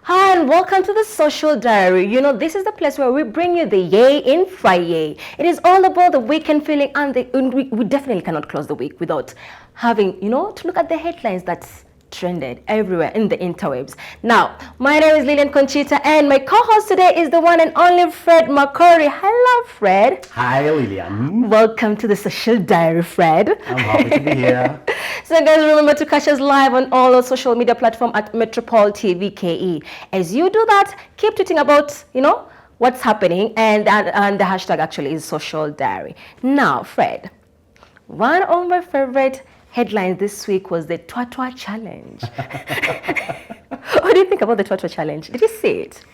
Hi and welcome to the Social Diary. You know, this is the place where we bring you the yay in Friday. It is all about the weekend feeling, and we definitely cannot close the week without having, to look at the headlines that's trended everywhere in the interwebs. Now, my name is Lillian Conchita, and my co-host today is the one and only Fred Makori. Hello, Fred. Hi, Lillian. Welcome to the Social Diary, Fred. I'm happy to be here. So guys, remember to catch us live on all our social media platforms at Metropole TV KE. As you do that, keep tweeting about, what's happening, and the hashtag actually is Social Diary. Now, Fred, one of my favorite headlines this week was the Twatwa Challenge. What do you think about the Twatwa Challenge? Did you see it?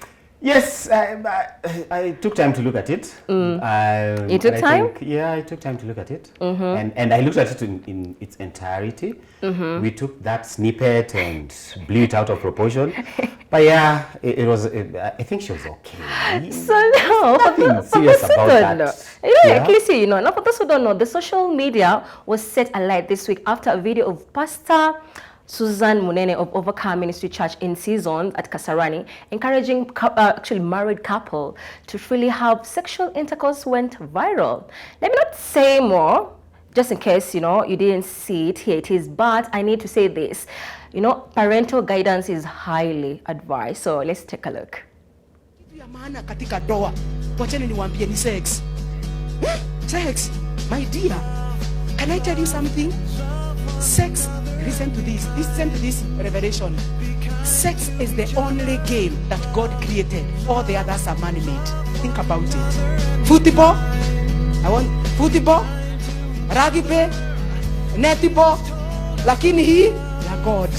Yes, I took time to look at it. You took time? I took time to look at it. And I looked at it in its entirety. We took that snippet and blew it out of proportion. But yeah, it was, I think she was okay. So no, nothing serious about that. Actually, now for those who don't know, the social media was set alight this week after a video of Pastor Susan Munene of Overcome Ministry Church in Seasons at Kasarani, encouraging actually married couple to freely have sexual intercourse, went viral. Let me not say more, just in case, you didn't see it. Here it is, but I need to say this. Parental guidance is highly advised. So let's take a look. Katika doa, wacheni niwaambie ni sex. Sex, my dear. Can I tell you something? Sex, listen to this revelation. Sex is the only game that God created. All the others are man-made. Think about it. Football, I want football, rugby, netball, lakini hii ya God.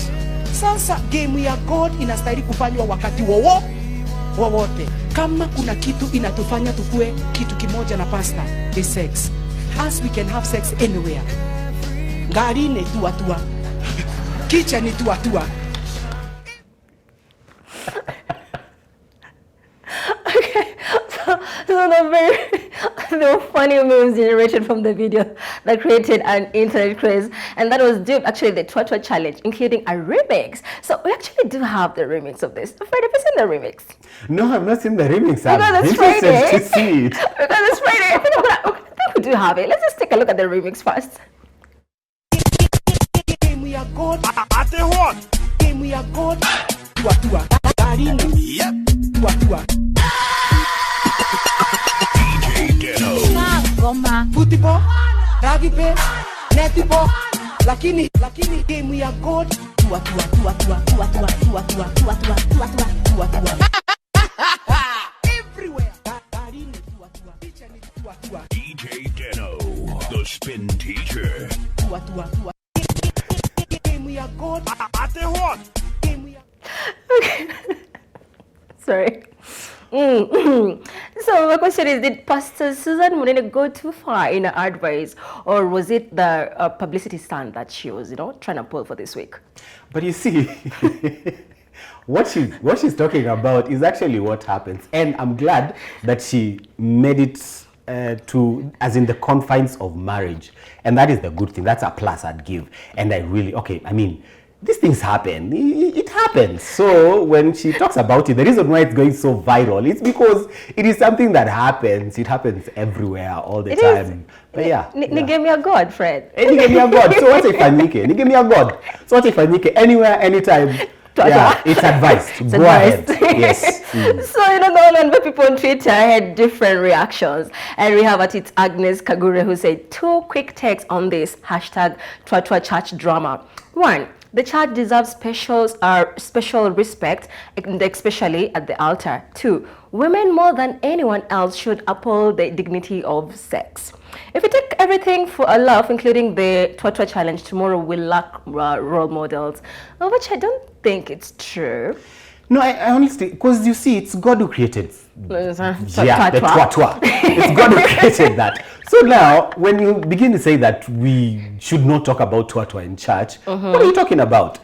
Sasa game ya God inastahili kufanywa wakati wowote. Kama kuna kitu inatufanya tukue kitu kimoja na pastor, is sex. As we can have sex anywhere. Gari ni tua. Kitchen ni tua. Okay, so the funny memes generated from the video that created an internet craze, and that was dubbed actually the Twatwa Challenge, including a remix. So we actually do have the remix of this. Fred, have you seen the remix? No, I've not seen the remix. I'm interested to see it. Because it's Friday. I think we do have it. Let's just take a look at the remix first. We are God. We are God. Tua. Yep. Tua. Football, rugby, netball, lakini game we are God. Tua. Everywhere. DJ Deno, the spin teacher. Tua. Game we are God. Game we are. Okay. Sorry. So my question is, did Pastor Susan Munene go too far in her advice, or was it the publicity stunt that she was, trying to pull for this week? But you see, what she's talking about is actually what happens, and I'm glad that she made it as in the confines of marriage, and that is the good thing. That's a plus I'd give, and these things happen. It happens. So when she talks about it, the reason why it's going so viral is because it is something that happens. It happens everywhere all the time. But yeah. Ni game ya God, Fred. Ni game ya God. So what if Ifanyike? Ni game ya God. So what if Ifanyike? Anywhere, anytime. Yeah, it's advised. Go ahead. Yes. So, the one people on Twitter had different reactions. And we have at it Agnes Kagure, who said 2 quick takes on this hashtag Twatwa Church drama. 1, the church deserves special respect, especially at the altar. 2, women more than anyone else should uphold the dignity of sex. If we take everything for a laugh, including the Twatwa Challenge, tomorrow we'll lack role models, which I don't think it's true. No, I honestly, because you see, it's God who created the Twatwa. It's God who created that. So now, when you begin to say that we should not talk about Twatwa in church, what are you talking about?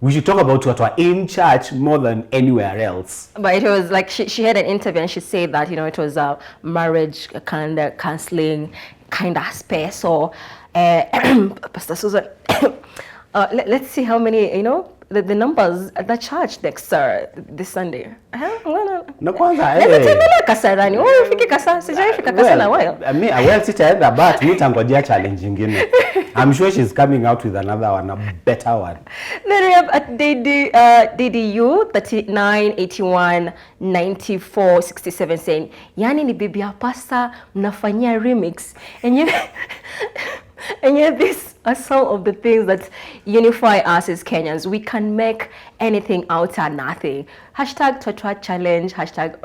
We should talk about Twatwa in church more than anywhere else. But it was like she had an interview and she said that it was a marriage kind of counseling kind of space. So Pastor Susan, let's see how many the numbers at the church next this Sunday. No kwanza Tembelea Kasarani. Wewe ufike Kasa, sijaifika Kasa na wewe. Well, sitaenda but nitangojea challenge nyingine. I'm sure she's coming out with another one, a better one. Then we have at DDU 3981 94 67 saying, yani ni bibi ya pasta mnafanyia remix. And yet these are some of the things that unify us as Kenyans. We can make anything out of nothing. Hashtag Twatwa Challenge, hashtag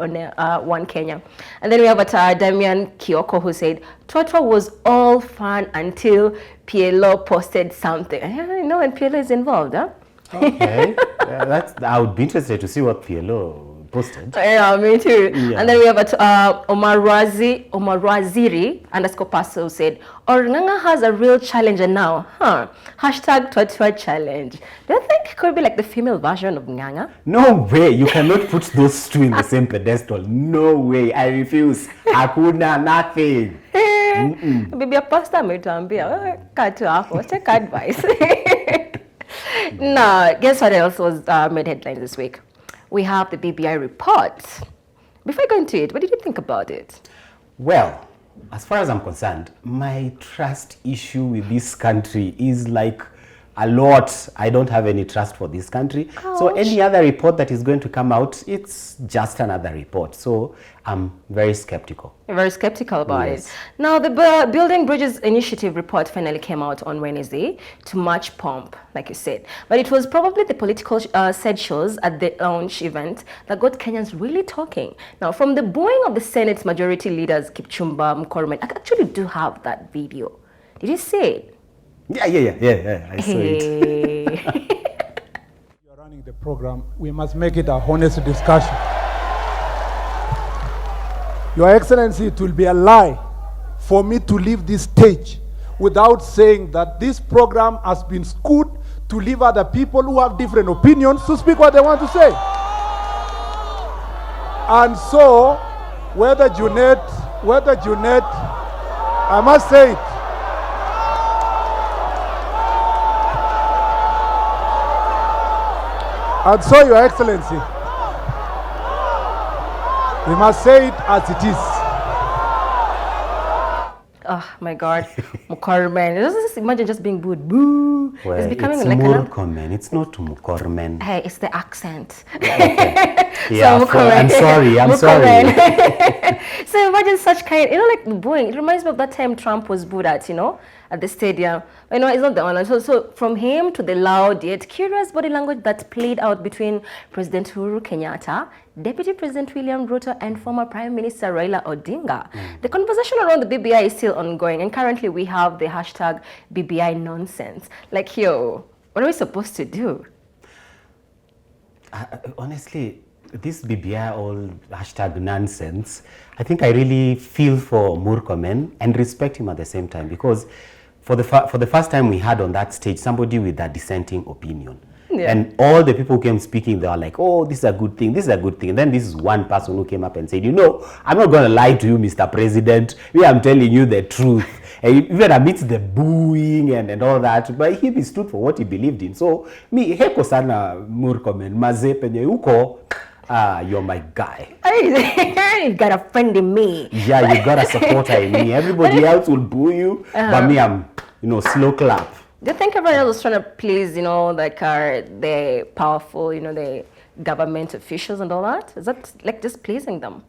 One Kenya. And then we have Damian Kioko who said, Twatwa was all fun until PLO posted something. I know when PLO is involved, huh? Okay. I would be interested to see what PLO posted. Yeah, me too. Yeah. And then we have Omaraziri _ Paso who said, Ornganga has a real challenger now, huh? Hashtag Twatwa Challenge. Do you think it could be like the female version of Nganga? No way. You cannot put those two in the same pedestal. No way. I refuse. Hakuna, nothing. Bibi ya pasta ametuambia, katu hapo, take advice. Now, guess what else was made headlines this week? We have the BBI report. Before I go into it, what did you think about it? Well, as far as I'm concerned, my trust issue with this country is like a lot. I don't have any trust for this country. Ouch. So any other report that is going to come out, it's just another report. So I'm very skeptical. You're very skeptical about Yes. it. Now, the Building Bridges Initiative report finally came out on Wednesday to much pomp, like you said. But it was probably the political sideshows at the launch event that got Kenyans really talking. Now, from the booing of the Senate's majority leaders, Kipchumba, Makori, I actually do have that video. Did you see it? Yeah. I saw it. You're running the program. We must make it a honest discussion. Your Excellency, it will be a lie for me to leave this stage without saying that this program has been skewed to leave other people who have different opinions to speak what they want to say. And so, whether Junet, I must say it. And so, Your Excellency, we must say it as it is. Oh my God, Mukormen. Just imagine just being booed. Boo. Well, it's becoming it's like Murkomen. It's not Mukormen. Hey, it's the accent. Okay. Yeah, Mukormen. I'm sorry. Mukormen. So imagine such kind, like booing. It reminds me of that time Trump was booed at, at the stadium. It's not the one. So from him to the loud yet curious body language that played out between President Uhuru Kenyatta, Deputy President William Ruto, and former Prime Minister Raila Odinga. The conversation around the BBI is still ongoing, and currently we have the hashtag BBN Nonsense. Like, yo, what are we supposed to do? Honestly, this BBI all hashtag nonsense, I think I really feel for Murkomen and respect him at the same time, because for the first time we had on that stage somebody with a dissenting opinion. Yeah. And all the people who came speaking, they were like, oh, this is a good thing, this is a good thing. And then this is one person who came up and said, I'm not going to lie to you, Mr. President. I'm telling you the truth. And even amidst the booing and all that, but he stood for what he believed in. So, heko sana Murkomen, maze penye uko, you're my guy. You got a friend in me. Yeah, you got a supporter in me. Everybody else will boo you, but me, I'm, slow clap. Do you think everyone else was trying to please, the powerful, the government officials and all that? Is that like just pleasing them?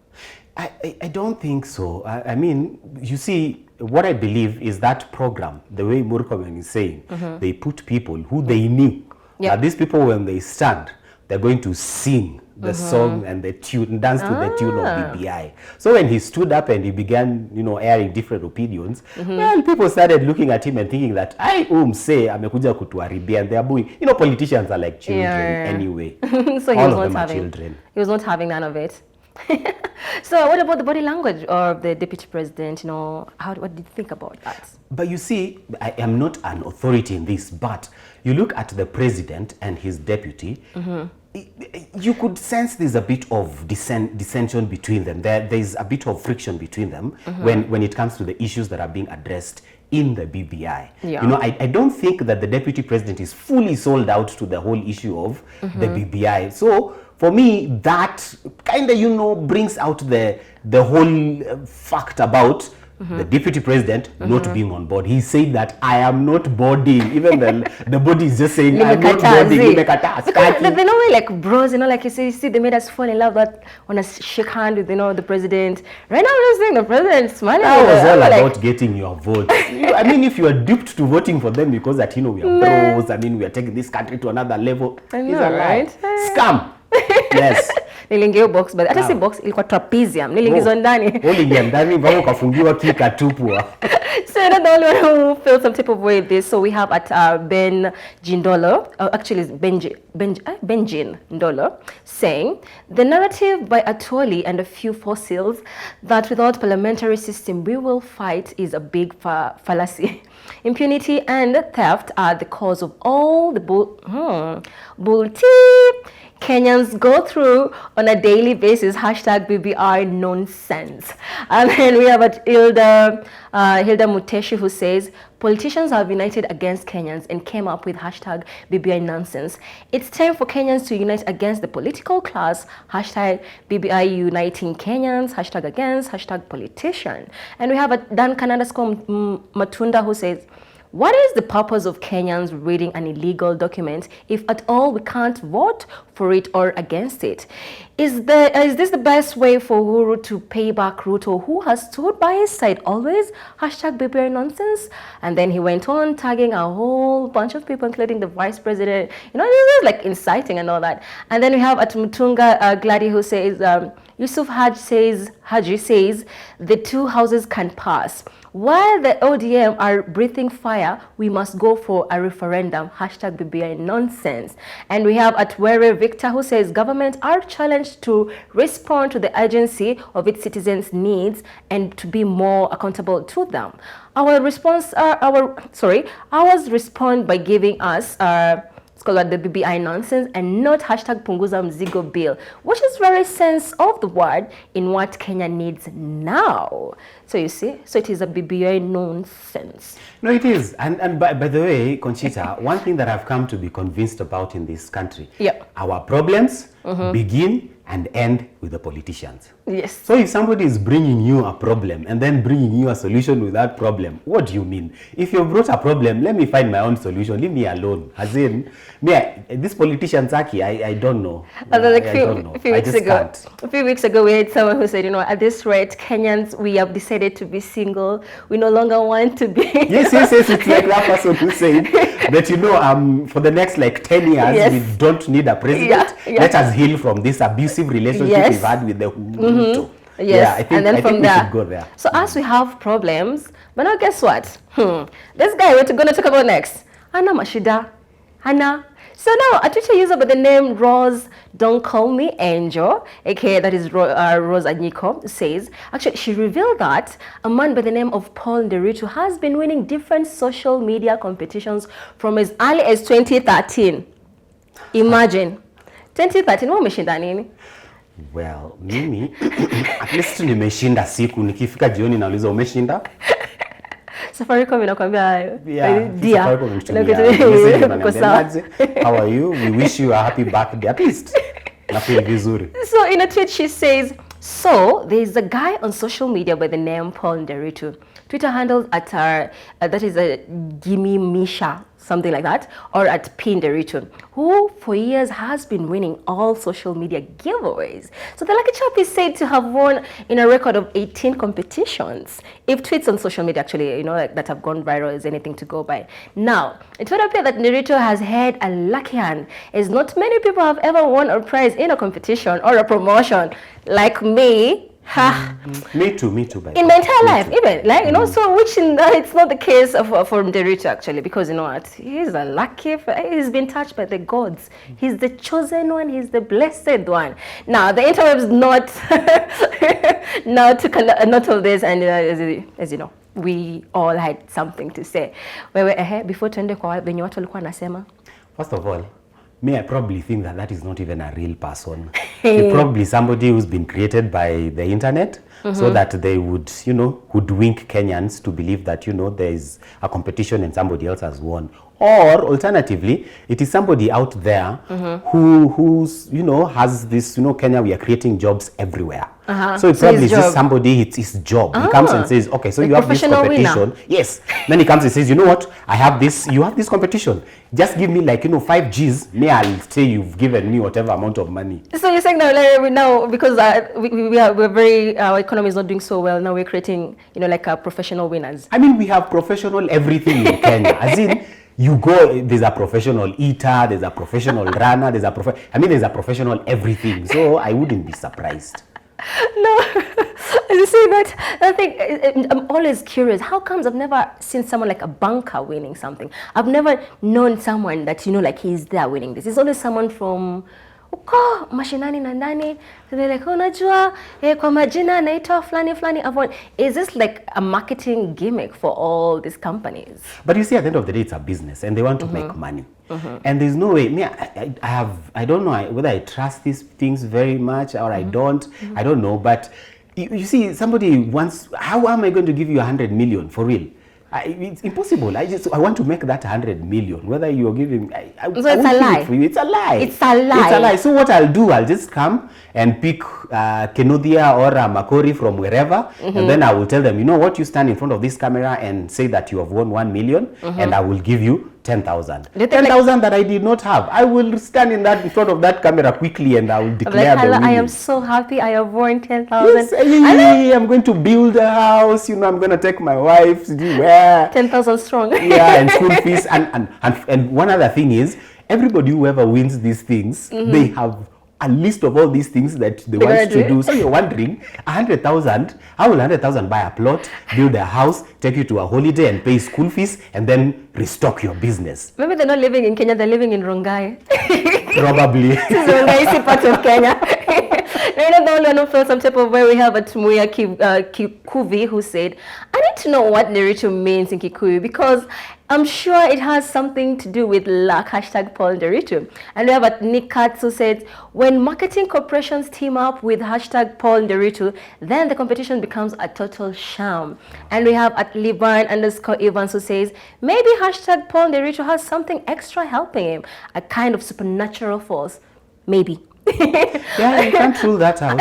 I don't think so. I mean, you see, what I believe is that program, the way Murkomen is saying, they put people who they knew. Yep. That these people, when they stand, they're going to sing the song and the tune, dance to the tune of BBI. So when he stood up and he began, airing different opinions, well, people started looking at him and thinking that, say, amekuja kutuharibia, and they're booing. Politicians are like children anyway. So all of them are children. He was not having none of it. So what about the body language of the deputy president? What did you think about that? But you see, I am not an authority in this, but you look at the president and his deputy, you could sense there's a bit of dissension between them. There's a bit of friction between them when it comes to the issues that are being addressed in the BBI. Yeah. You know, I don't think that the deputy president is fully sold out to the whole issue of the BBI. So for me, that kind of, you know, brings out the whole fact about the deputy president not being on board. He said that I am not boarding. Even the body is just saying I'm not boarding. Because they're not really like bros, you know, like you see, they made us fall in love, that want to shake hand with, you know, the president. Right now, I'm just saying the president smiling. That was all about getting your vote. I mean, if you are duped to voting for them because that, you know, we are bros, I mean, we are taking this country to another level. I know, right? Scam. Yes. Niliingia box, but hata si box, ilikuwa trapezium. Niliingizwa ndani. Uliingia ndani mpaka ukafungiwa kika tupwa. So you're not the only one who feels some type of way with this. So we have at Ben Jindolo, actually it's Benjin Ndolo, saying the narrative by Atwoli and a few fossils that without parliamentary system we will fight is a big fallacy. Impunity and theft are the cause of all the bull tea Kenyans go through on a daily basis. Hashtag BBN Nonsense. And then we have Hilda Muteshi, who says politicians have united against Kenyans and came up with hashtag BBN Nonsense. It's time for Kenyans to unite against the political class. Hashtag BBI Uniting Kenyans. Hashtag against. Hashtag politician. And we have Dan Kanadasko Matunda, who says, what is the purpose of Kenyans reading an illegal document if at all we can't vote for it or against it? Is this the best way for Uhuru to pay back Ruto, who has stood by his side always? Hashtag BBN Nonsense. And then he went on tagging a whole bunch of people, including the vice president. You know, this is like inciting and all that. And then we have at Mutunga Gladi, who says, Yusuf Haji says the two houses can pass. While the ODM are breathing fire, we must go for a referendum. Hashtag BBN Nonsense. And we have at Were Victor, who says government are challenged to respond to the urgency of its citizens' needs and to be more accountable to them. Ours respond by giving us it's called the BBI Nonsense and not hashtag Punguza Mzigo Bill, which is very sense of the word in what Kenya needs now. So you see, so it is a BBI Nonsense. No, it is. And by the way, Conchita, one thing that I've come to be convinced about in this country, our problems begin and end with the politicians. Yes. So if somebody is bringing you a problem and then bringing you a solution with that problem, what do you mean? If you brought a problem, let me find my own solution. Leave me alone. As in, this politician Zaki, I don't know. A few weeks ago, we had someone who said, you know, at this rate, Kenyans, we have decided to be single. We no longer want to be. Yes. It's like that person who said that, you know, for the next like 10 years, we don't need a president. Let us heal from this abusive relationship we've had with the Ruto. Yes, yeah, I think we should go there. So as we have problems, but now guess what? This guy we're going to talk about next, Hana Mashida. Hana. So now a Twitter user by the name Rose Don't Call Me Angel, aka that is Rose Anyiko, says, actually she revealed that a man by the name of Paul Dorito has been winning different social media competitions from as early as 2013. Imagine. 2013, what umeshinda nini? Well, mimi at least nimeshinda siku, nikifika jioni nauliza umeshinda? Safaricom inakwambia dear. How are you? We wish you a happy birthday. At least na feel vizuri. So in a tweet she says, so there's a guy on social media by the name Paul Dorito. Twitter handles at that is a Gimme Misha, something like that, or at Pin Dorito, who for years has been winning all social media giveaways. So the lucky chap is said to have won in a record of 18 competitions. If tweets on social media actually, you know, like that have gone viral is anything to go by. Now, it would appear that Dorito has had a lucky hand, as not many people have ever won a prize in a competition or a promotion like me. Me too. In my entire life, even like, you know, so which it's not the case for Dorito actually, because you know what, he's a lucky, he's been touched by the gods. He's the chosen one. He's the blessed one. Now the interwebs not all this, and as you know, we all had something to say. Wewe before tuende kwa venye watu walikuwa nasema. First of all, I probably think that that is not even a real person. It's probably somebody who's been created by the internet so that they would, hoodwink Kenyans to believe that, there is a competition and somebody else has won. Or alternatively, it is somebody out there who's, has this, Kenya, we are creating jobs everywhere. So it probably is just somebody, it's his job. He comes and says, okay, so you have this competition. Winner. Yes. Then he comes and says, you know what? I have this, you have this competition. Just give me 5 G's. Me, I'll say you've given me whatever amount of money. So you're saying that now, because our economy is not doing so well, now we're creating, professional winners. I mean, we have professional everything in Kenya. As in, you go, there's a professional eater, there's a professional runner, there's a professional everything. So I wouldn't be surprised. No, you see that? I think I'm always curious. How comes I've never seen someone like a banker winning something? I've never known someone that, he's there winning this. It's always someone from uko mashinani na ndani. They're like, unajua, kwa majina naitwa flani. Is this like a marketing gimmick for all these companies? But you see, at the end of the day, it's a business and they want to make money. And there's no way, I don't know whether I trust these things very much or I don't. I don't know, but you see, somebody wants, how am I going to give you 100 million for real? It's impossible. I want to make that 100 million. Whether you're giving, so it's a lie. For you. It's a lie. It's a lie. It's a lie. So what I'll do, I'll just come and pick Kenodia or Makori from wherever, and then I will tell them, you know what, you stand in front of this camera and say that you have won 1 million, and I will give you 10,000. 10,000 that I did not have. I will stand in front of that camera quickly and I will declare the winning. I am so happy I have won 10,000. Yes, I'm going to build a house. I'm going to take my wife to do where 10,000 strong. Yeah, and school fees. And one other thing is, everybody who ever wins these things, they have a list of all these things that they want to do. So you're wondering, 100,000, how will 100,000 buy a plot, build a house, take you to a holiday and pay school fees and then restock your business? Maybe they're not living in Kenya, they're living in Rongai. Probably. This is Rongai, is part of Kenya. You're not the only one who felt some type of way. We have a Tumuya Kikuvi who said, I need to know what Dorito means in Kikuyu because I'm sure it has something to do with luck, hashtag Paul Dorito. And we have at Nick Katz who said, when marketing corporations team up with hashtag Paul Dorito, then the competition becomes a total sham. And we have at Liban_Evans who says, maybe hashtag Paul Dorito has something extra helping him, a kind of supernatural force. Maybe. Yeah, you can't rule that out.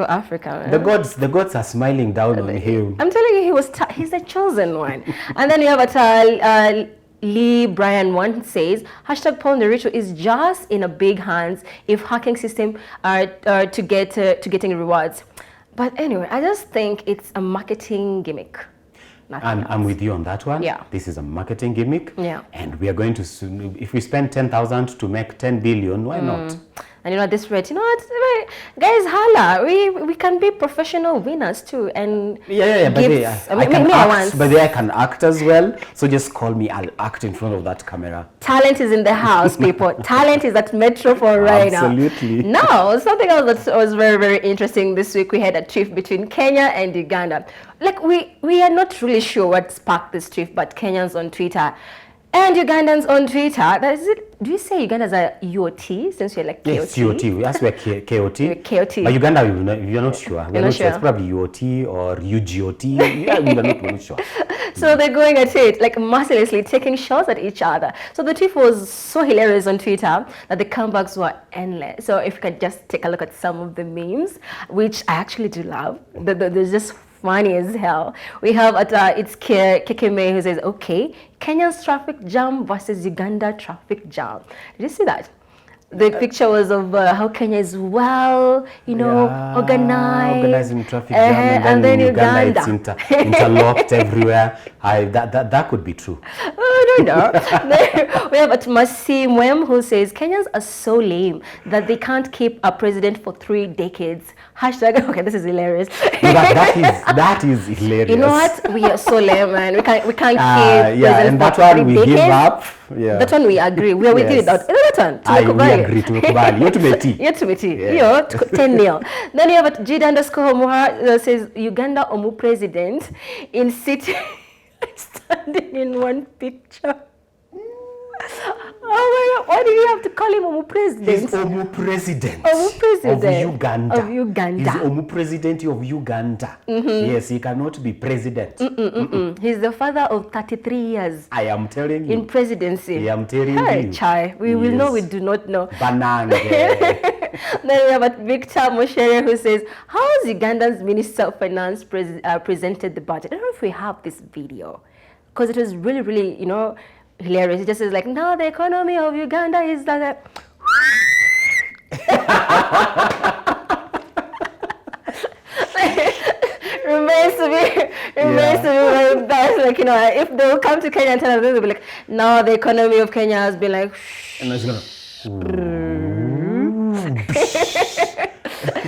Africa. The gods are smiling down on him. I'm telling you, he's the chosen one. And then you have a Lee Brian one says, hashtag Paul Dorito is just in a big hands if hacking system are to getting rewards. But anyway, I just think it's a marketing gimmick. I'm with you on that one. Yeah. This is a marketing gimmick. Yeah. And we are going to, if we spend 10,000 to make 10 billion, why not? And at this rate, what, guys, holla, we can be professional winners too. And yeah, but I can act as well. So just call me, I'll act in front of that camera. Talent is in the house, people. Talent is at Metro for right Absolutely. now. Now, something else that was very, very interesting this week, we had a trip between Kenya and Uganda. Like, we are not really sure what sparked this trip, but Kenyans on Twitter and Ugandans on Twitter, do you say Ugandans are UOT since you're like KOT? Yes, UOT. Yes, we're KOT. KOT. But Uganda, we're not sure. We're not sure. It's probably UOT or UGOT. Yeah, we're not sure. So they're going at it, like mercilessly taking shots at each other. So the tweet was so hilarious on Twitter that the comebacks were endless. So if you could just take a look at some of the memes, which I actually do love. There's just funny as hell. We have it's Kekeme who says, okay, Kenya's traffic jam versus Uganda traffic jam. Did you see that? The picture was of how Kenya is organized. Organizing traffic jam, and then in Uganda it's interlocked everywhere. That could be true. I don't know. We have Masi Mwem who says, Kenyans are so lame that they can't keep a president for 3 decades. Hashtag, okay, this is hilarious. No, that is hilarious. You know what? We are so lame, man. We can't keep and that one we give up. Yeah. That one we agree. We are with you without that one. We agree to Makori. You're 10-0. Then you have Jid_Muha says Uganda Omu president in city standing in one picture. Oh my God, why do you have to call him Omu President? He's Omu President. Omu President of Uganda. of Uganda. He's Omu President of Uganda. Yes, he cannot be president. He's the father of 33 years I am telling you. in presidency. I am telling Hey, you. Chai, we will know, we Yes. do not know. Banange. Then we have a Victor Moshere who says, how has Uganda's Minister of Finance presented the budget? I don't know if we have this video, because it was really, really, hilarious. It just says like, now the economy of Uganda is like that. Remains to be very bad. Like, if they will come to Kenya and tell us this, they'll be like, now the economy of Kenya has been like, And it's gonna.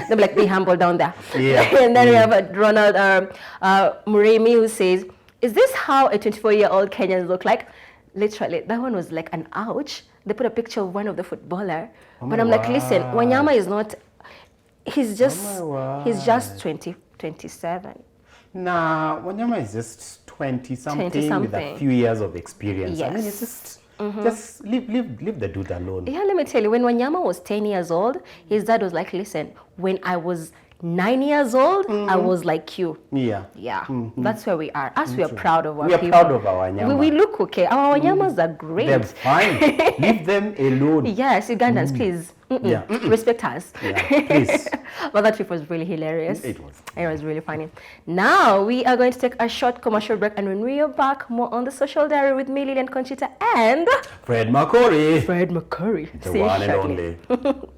they'll be like, be humble down there. Yeah. And then we have Ronald Muremi who says, is this how a 24-year-old Kenyans look like? Literally, that one was like an ouch. They put a picture of one of the footballer. But I'm like, listen, Wanyama is not, he's just 27. Nah, Wanyama is just 20-something with a 20-something. few years of experience. I mean, Yes. it's just leave the dude alone. Yeah, let me tell you, when Wanyama was 10 years old, his dad was like, listen, when I was 9 years old, I was like you. Yeah. Yeah, that's where we are. Us, we are proud of our We are people. proud of our Wanyama. We look okay. Our Wanyamas are great. They're fine. Leave them alone. Yes, Ugandans, please. Yeah. Respect us. Yeah, please. But that trip was really hilarious. It was. It was really funny. Now we are going to take a short commercial break, and when we are back, more on the social diary with me, Lilian Conchita, and Fred Makori. Fred Makori. The See you one and shortly. only.